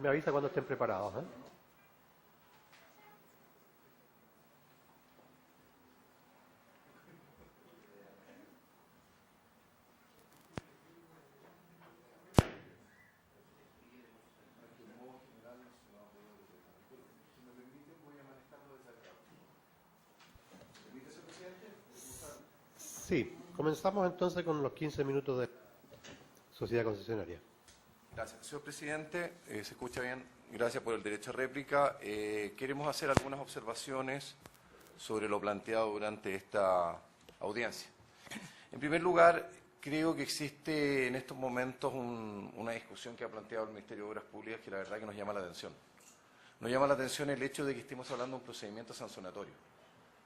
Me avisa cuando estén preparados, ¿eh? Sí, comenzamos entonces con los 15 minutos de sociedad concesionaria. Gracias, señor presidente. ¿Se escucha bien? Gracias por el derecho a réplica. Queremos hacer algunas observaciones sobre lo planteado durante esta audiencia. En primer lugar, creo que existe en estos momentos una discusión que ha planteado el Ministerio de Obras Públicas que la verdad que nos llama la atención. Nos llama la atención el hecho de que estemos hablando de un procedimiento sancionatorio.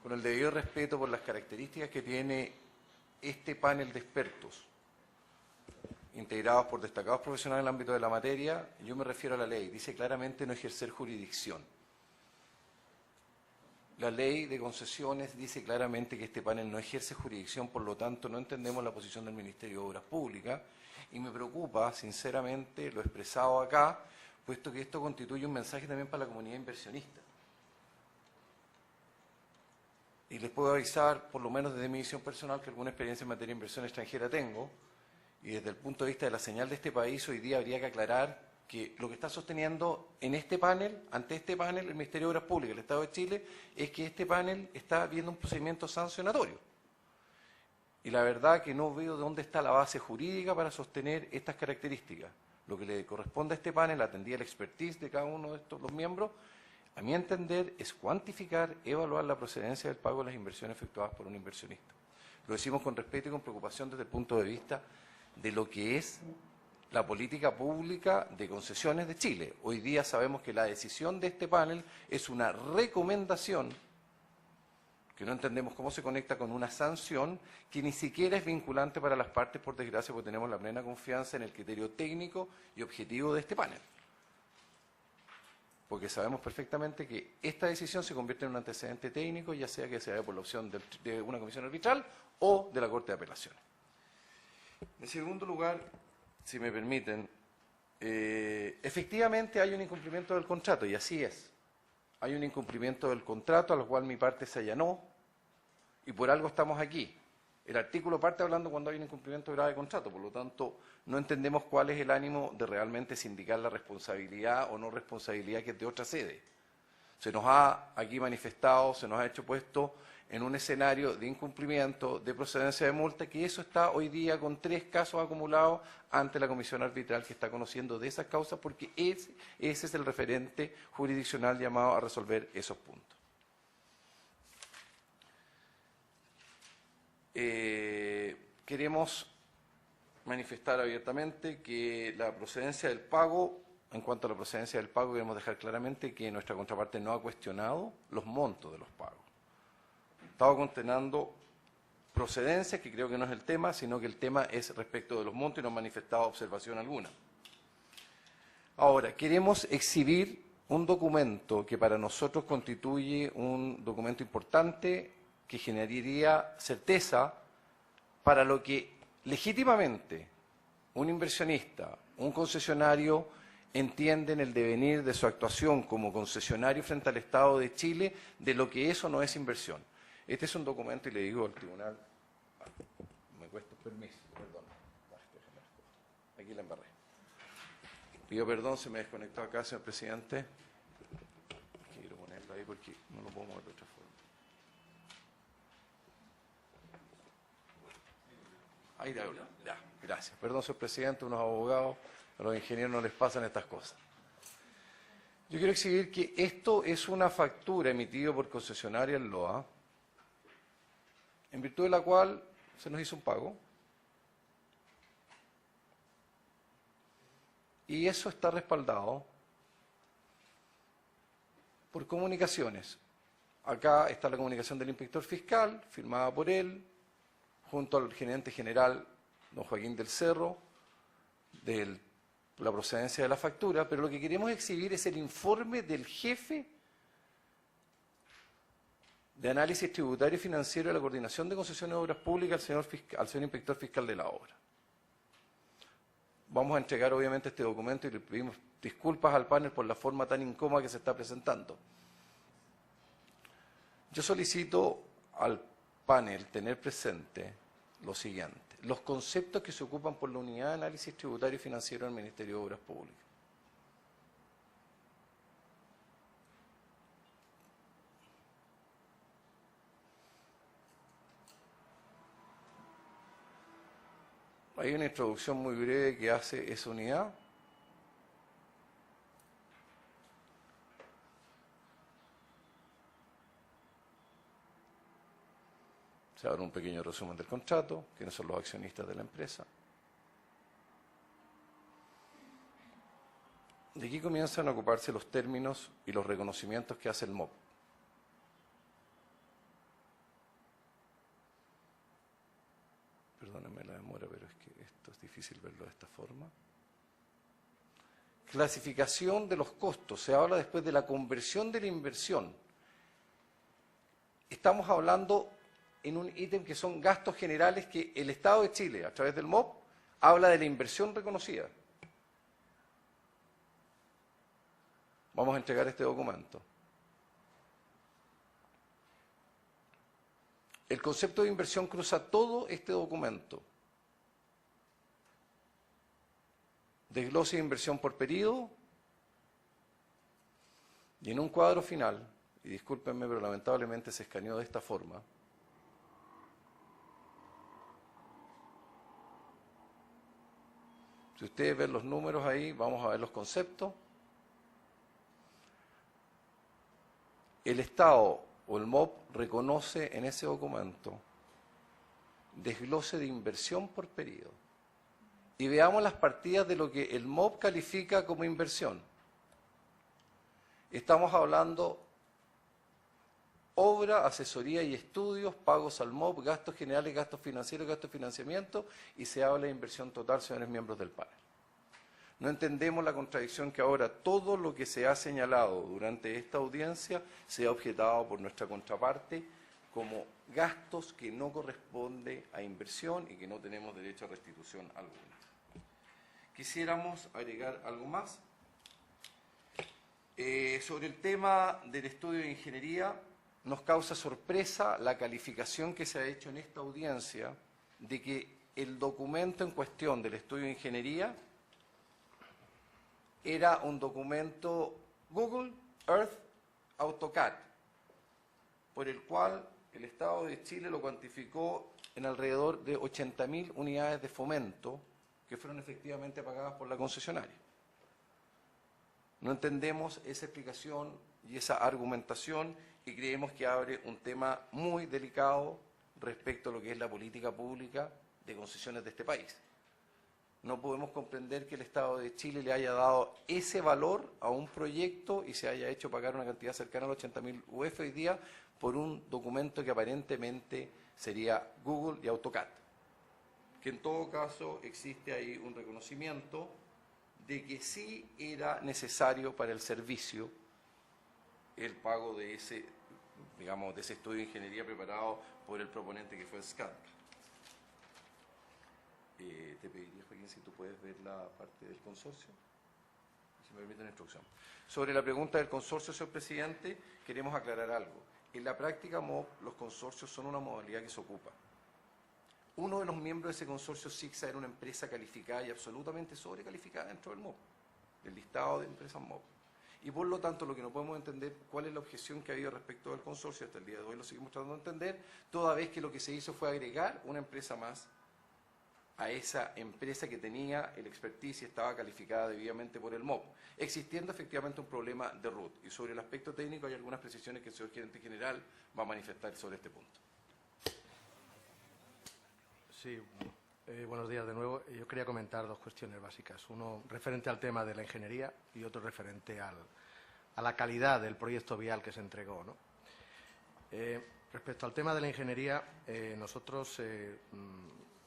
Con el debido respeto por las características que tiene este panel de expertos, integrados por destacados profesionales en el ámbito de la materia, yo me refiero a la ley. Dice claramente no ejercer jurisdicción. La ley de concesiones dice claramente que este panel no ejerce jurisdicción, por lo tanto no entendemos la posición del Ministerio de Obras Públicas y me preocupa, sinceramente, lo expresado acá, puesto que esto constituye un mensaje también para la comunidad inversionista. Y les puedo avisar, por lo menos desde mi visión personal, que alguna experiencia en materia de inversión extranjera tengo, y desde el punto de vista de la señal de este país, hoy día habría que aclarar que lo que está sosteniendo en este panel, ante este panel, el Ministerio de Obras Públicas, el Estado de Chile, es que este panel está viendo un procedimiento sancionatorio. Y la verdad que no veo de dónde está la base jurídica para sostener estas características. Lo que le corresponde a este panel, atendía la expertise de cada uno de estos dos miembros, a mi entender, es cuantificar, evaluar la procedencia del pago de las inversiones efectuadas por un inversionista. Lo decimos con respeto y con preocupación desde el punto de vista de lo que es la política pública de concesiones de Chile. Hoy día sabemos que la decisión de este panel es una recomendación, que no entendemos cómo se conecta con una sanción, que ni siquiera es vinculante para las partes, por desgracia, porque tenemos la plena confianza en el criterio técnico y objetivo de este panel. Porque sabemos perfectamente que esta decisión se convierte en un antecedente técnico, ya sea que se haga por la opción de una comisión arbitral o de la Corte de Apelaciones. En segundo lugar, si me permiten, efectivamente hay un incumplimiento del contrato, y así es. Hay un incumplimiento del contrato al cual mi parte se allanó, y por algo estamos aquí. El artículo parte hablando cuando hay un incumplimiento grave de contrato, por lo tanto, no entendemos cuál es el ánimo de realmente sindicar la responsabilidad o no responsabilidad que es de otra sede. Se nos ha aquí manifestado, se nos ha hecho puesto en un escenario de incumplimiento, de procedencia de multa, que eso está hoy día con 3 casos acumulados ante la comisión arbitral que está conociendo de esas causas, porque ese es el referente jurisdiccional llamado a resolver esos puntos. Queremos manifestar abiertamente que la procedencia del pago, en cuanto a la procedencia del pago, queremos dejar claramente que nuestra contraparte no ha cuestionado los montos de los pagos. Estaba condenando procedencias, que creo que no es el tema, sino que el tema es respecto de los montos y no ha manifestado observación alguna. Ahora, queremos exhibir un documento que para nosotros constituye un documento importante que generaría certeza para lo que legítimamente un inversionista, un concesionario, entiende en el devenir de su actuación como concesionario frente al Estado de Chile de lo que eso no es inversión. Este es un documento, y le digo al tribunal, me cuesta permiso, perdón, aquí la embarré. Pido perdón, se me desconectó acá, señor presidente. Quiero ponerlo ahí porque no lo puedo mover de otra forma. Ahí ya, gracias. Perdón, señor presidente, unos abogados, a los ingenieros no les pasan estas cosas. Yo quiero exhibir que esto es una factura emitida por concesionaria en LOA, en virtud de la cual se nos hizo un pago. Y eso está respaldado por comunicaciones. Acá está la comunicación del inspector fiscal, firmada por él, junto al gerente general, don Joaquín del Cerro, de la procedencia de la factura, pero lo que queremos exhibir es el informe del jefe de análisis tributario y financiero de la Coordinación de Concesiones de Obras Públicas al señor inspector fiscal de la obra. vamos a entregar obviamente este documento y le pedimos disculpas al panel por la forma tan incómoda que se está presentando. Yo solicito al panel tener presente lo siguiente: los conceptos que se ocupan por la Unidad de Análisis Tributario y Financiero del Ministerio de Obras Públicas. Hay una introducción muy breve que hace esa unidad. Se abre un pequeño resumen del contrato, quiénes son los accionistas de la empresa. De aquí comienzan a ocuparse los términos y los reconocimientos que hace el MOP. Perdónenme la demora, pero es que esto es difícil verlo de esta forma. Clasificación de los costos. Se habla después de la conversión de la inversión. Estamos hablando en un ítem que son gastos generales que el Estado de Chile, a través del MOP, habla de la inversión reconocida. Vamos a entregar este documento. El concepto de inversión cruza todo este documento. Desglose de inversión por periodo. Y en un cuadro final, y discúlpenme, pero lamentablemente se escaneó de esta forma. Si ustedes ven los números ahí, vamos a ver los conceptos. El Estado o el MOP reconoce en ese documento desglose de inversión por periodo. Y veamos las partidas de lo que el MOP califica como inversión. Estamos hablando obra, asesoría y estudios, pagos al MOP, gastos generales, gastos financieros, gastos de financiamiento, y se habla de inversión total, señores miembros del panel. No entendemos la contradicción que ahora todo lo que se ha señalado durante esta audiencia sea objetado por nuestra contraparte como gastos que no corresponde a inversión y que no tenemos derecho a restitución alguna. Quisiéramos agregar algo más. Sobre el tema del estudio de ingeniería, nos causa sorpresa la calificación que se ha hecho en esta audiencia de que el documento en cuestión del estudio de ingeniería era un documento Google Earth AutoCAD, por el cual el Estado de Chile lo cuantificó en alrededor de 80.000 unidades de fomento que fueron efectivamente pagadas por la concesionaria. No entendemos esa explicación y esa argumentación y creemos que abre un tema muy delicado respecto a lo que es la política pública de concesiones de este país. No podemos comprender que el Estado de Chile le haya dado ese valor a un proyecto y se haya hecho pagar una cantidad cercana a los 80.000 UF hoy día por un documento que aparentemente sería Google y AutoCAD. Que en todo caso existe ahí un reconocimiento de que sí era necesario para el servicio el pago de ese, digamos, de ese estudio de ingeniería preparado por el proponente que fue Scantra. Te pediría, Joaquín, si tú puedes ver la parte del consorcio. Si me permite una instrucción. Sobre la pregunta del consorcio, señor presidente, queremos aclarar algo. En la práctica MOP, los consorcios son una modalidad que se ocupa. Uno de los miembros de ese consorcio, SICSA, era una empresa calificada y absolutamente sobrecalificada dentro del MOP, del listado de empresas MOP. Y por lo tanto, lo que no podemos entender, cuál es la objeción que ha habido respecto del consorcio, hasta el día de hoy lo seguimos tratando de entender, toda vez que lo que se hizo fue agregar una empresa más a esa empresa que tenía el expertise y estaba calificada debidamente por el MOP, existiendo efectivamente un problema de RUT. Y sobre el aspecto técnico hay algunas precisiones que el señor gerente general va a manifestar sobre este punto. Sí, buenos días de nuevo. Yo quería comentar dos cuestiones básicas. Uno referente al tema de la ingeniería y otro referente a la calidad del proyecto vial que se entregó, ¿no? Respecto al tema de la ingeniería, nosotros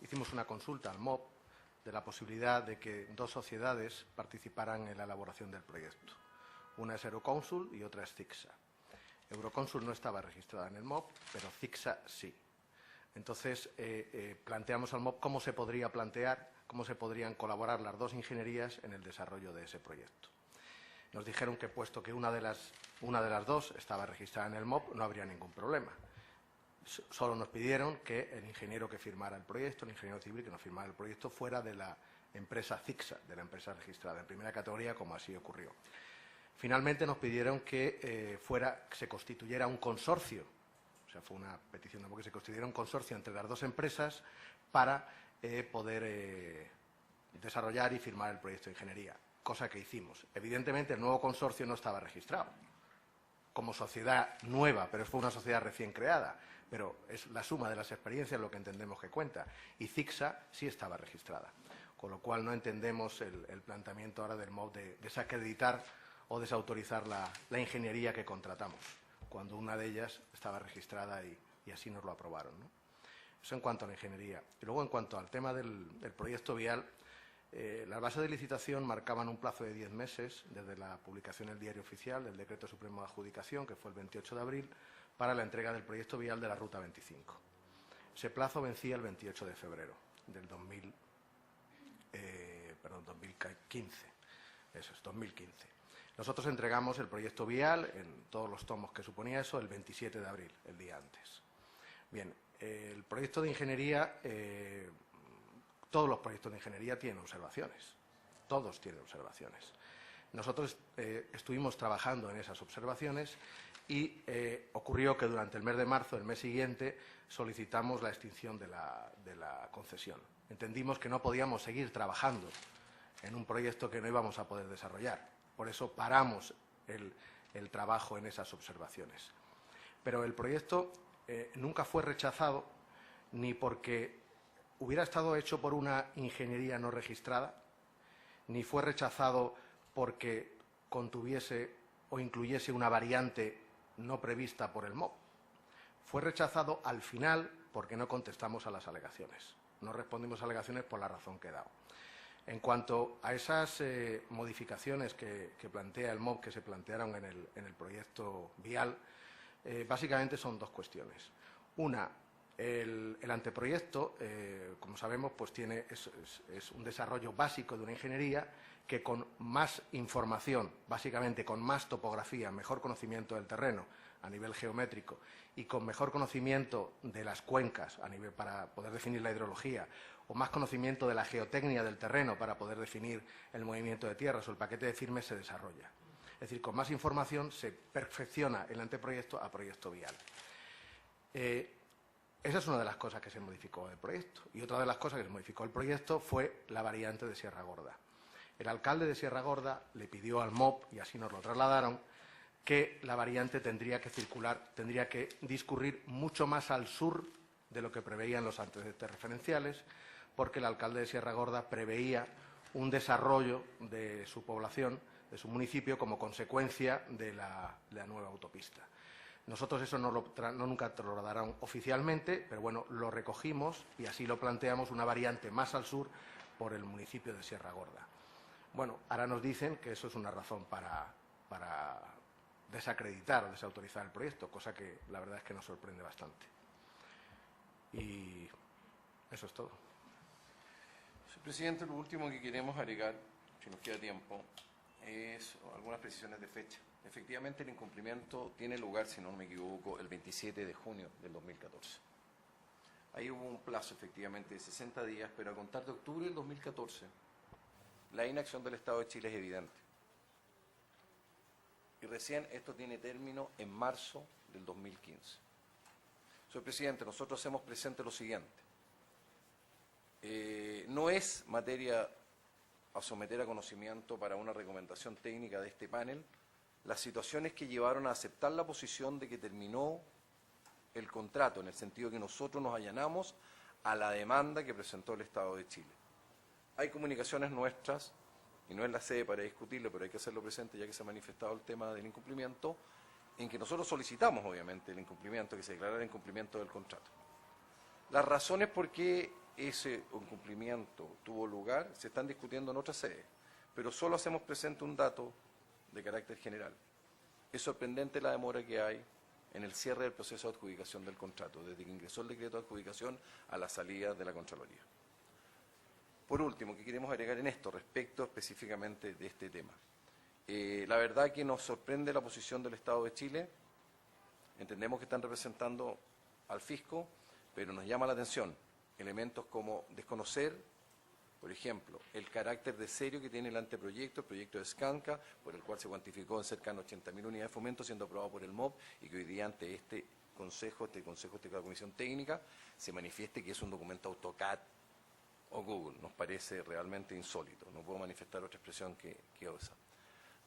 hicimos una consulta al MOP de la posibilidad de que dos sociedades participaran en la elaboración del proyecto. Una es Euroconsul y otra es CICSA. Euroconsul no estaba registrada en el MOP, pero CICSA sí. Entonces, planteamos al MOP cómo se podría plantear cómo se podrían colaborar las dos ingenierías en el desarrollo de ese proyecto. Nos dijeron que, puesto que una de las dos estaba registrada en el MOP, no habría ningún problema. Solo nos pidieron que el ingeniero que firmara el proyecto, el ingeniero civil que nos firmara el proyecto, fuera de la empresa CICSA, de la empresa registrada en primera categoría, como así ocurrió. Finalmente nos pidieron que se constituyera un consorcio, o sea, fue una petición de que se constituyera un consorcio entre las dos empresas para poder desarrollar y firmar el proyecto de ingeniería, cosa que hicimos. Evidentemente, el nuevo consorcio no estaba registrado como sociedad nueva, pero fue una sociedad recién creada, pero es la suma de las experiencias lo que entendemos que cuenta, y CICSA sí estaba registrada, con lo cual no entendemos el planteamiento ahora del MOP de desacreditar o desautorizar la ingeniería que contratamos, cuando una de ellas estaba registrada y así nos lo aprobaron, ¿no? Eso en cuanto a la ingeniería. Y luego, en cuanto al tema del proyecto vial, las bases de licitación marcaban un plazo de 10 meses desde la publicación en el Diario Oficial del Decreto Supremo de Adjudicación, que fue el 28 de abril, para la entrega del proyecto vial de la Ruta 25. Ese plazo vencía el 28 de febrero del 2015. Eso es, 2015. Nosotros entregamos el proyecto vial en todos los tomos que suponía eso el 27 de abril, el día antes. Bien, el proyecto de ingeniería, todos los proyectos de ingeniería tienen observaciones, todos tienen observaciones. Nosotros estuvimos trabajando en esas observaciones y ocurrió que durante el mes de marzo, el mes siguiente, solicitamos la extinción de la concesión. Entendimos que no podíamos seguir trabajando en un proyecto que no íbamos a poder desarrollar. Por eso paramos el trabajo en esas observaciones. Pero el proyecto nunca fue rechazado ni porque hubiera estado hecho por una ingeniería no registrada, ni fue rechazado porque contuviese o incluyese una variante no prevista por el MOP. Fue rechazado al final porque no contestamos a las alegaciones. No respondimos a alegaciones por la razón que he dado. En cuanto a esas modificaciones que plantea el MOP, que se plantearon en el proyecto vial, básicamente son dos cuestiones. Una, el anteproyecto, como sabemos, pues es un desarrollo básico de una ingeniería que con más información, básicamente con más topografía, mejor conocimiento del terreno a nivel geométrico y con mejor conocimiento de las cuencas a nivel para poder definir la hidrología, o más conocimiento de la geotecnia del terreno para poder definir el movimiento de tierras o el paquete de firmes, se desarrolla. Es decir, con más información se perfecciona el anteproyecto a proyecto vial. Esa es una de las cosas que se modificó del proyecto. Y otra de las cosas que se modificó el proyecto fue la variante de Sierra Gorda. El alcalde de Sierra Gorda le pidió al MOP, y así nos lo trasladaron, que la variante tendría que discurrir mucho más al sur de lo que preveían los antecedentes referenciales, porque el alcalde de Sierra Gorda preveía un desarrollo de su población, de su municipio, como consecuencia de la nueva autopista. Nosotros eso nunca lo trasladaron oficialmente, pero bueno, lo recogimos y así lo planteamos, una variante más al sur por el municipio de Sierra Gorda. Bueno, ahora nos dicen que eso es una razón para desacreditar o desautorizar el proyecto, cosa que la verdad es que nos sorprende bastante. Y eso es todo. Señor presidente, lo último que queremos agregar, si nos queda tiempo, es algunas precisiones de fecha. Efectivamente, el incumplimiento tiene lugar, si no me equivoco, el 27 de junio del 2014. Ahí hubo un plazo, efectivamente, de 60 días, pero a contar de octubre del 2014, la inacción del Estado de Chile es evidente. Y recién esto tiene término en marzo del 2015. Señor presidente, nosotros hacemos presente lo siguiente. No es materia a someter a conocimiento para una recomendación técnica de este panel las situaciones que llevaron a aceptar la posición de que terminó el contrato, en el sentido que nosotros nos allanamos a la demanda que presentó el Estado de Chile. Hay comunicaciones nuestras, y no es la sede para discutirlo, pero hay que hacerlo presente ya que se ha manifestado el tema del incumplimiento, en que nosotros solicitamos, obviamente, el incumplimiento, que se declarara el incumplimiento del contrato. Las razones por qué ese incumplimiento tuvo lugar se están discutiendo en otra sede, pero solo hacemos presente un dato de carácter general. Es sorprendente la demora que hay en el cierre del proceso de adjudicación del contrato, desde que ingresó el decreto de adjudicación a la salida de la Contraloría. Por último, ¿qué queremos agregar en esto respecto específicamente de este tema? La verdad que nos sorprende la posición del Estado de Chile. Entendemos que están representando al fisco, pero nos llama la atención elementos como desconocer, por ejemplo, el carácter de serio que tiene el anteproyecto, el proyecto de Scanca, por el cual se cuantificó en cercano a 80.000 unidades de fomento, siendo aprobado por el MOP, y que hoy día ante esta comisión técnica, se manifieste que es un documento AutoCAD o Google. Nos parece realmente insólito. No puedo manifestar otra expresión que esa.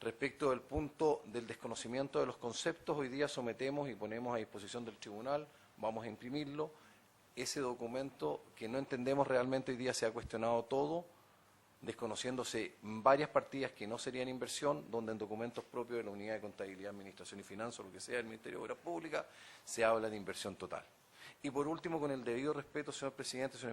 Respecto del punto del desconocimiento de los conceptos, hoy día sometemos y ponemos a disposición del tribunal, vamos a imprimirlo, ese documento que no entendemos realmente hoy día se ha cuestionado todo, desconociéndose varias partidas que no serían inversión, donde en documentos propios de la Unidad de Contabilidad, Administración y Finanzas, lo que sea, del Ministerio de Obras Públicas, se habla de inversión total. Y por último, con el debido respeto, señor presidente, señor